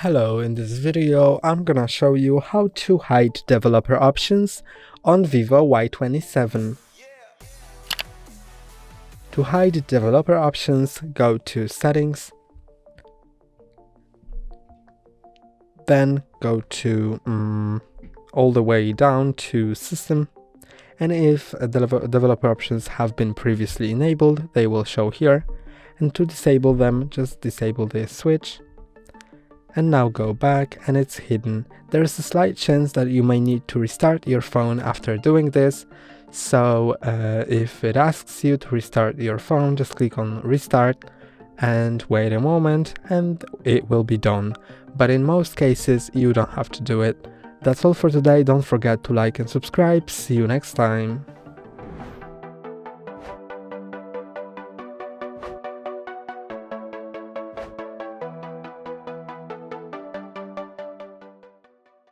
Hello, in this video I'm gonna show you how to hide developer options on VIVO Y27. To hide developer options, go to Settings, then go to all the way down to System, and if developer options have been previously enabled, they will show here, and to disable them, just disable this switch. And now go back and it's hidden. There is a slight chance that you may need to restart your phone after doing this, so if it asks you to restart your phone, just click on restart and wait a moment and it will be done. But in most cases you don't have to do it. That's all for today. Don't forget to like and subscribe. See you next time.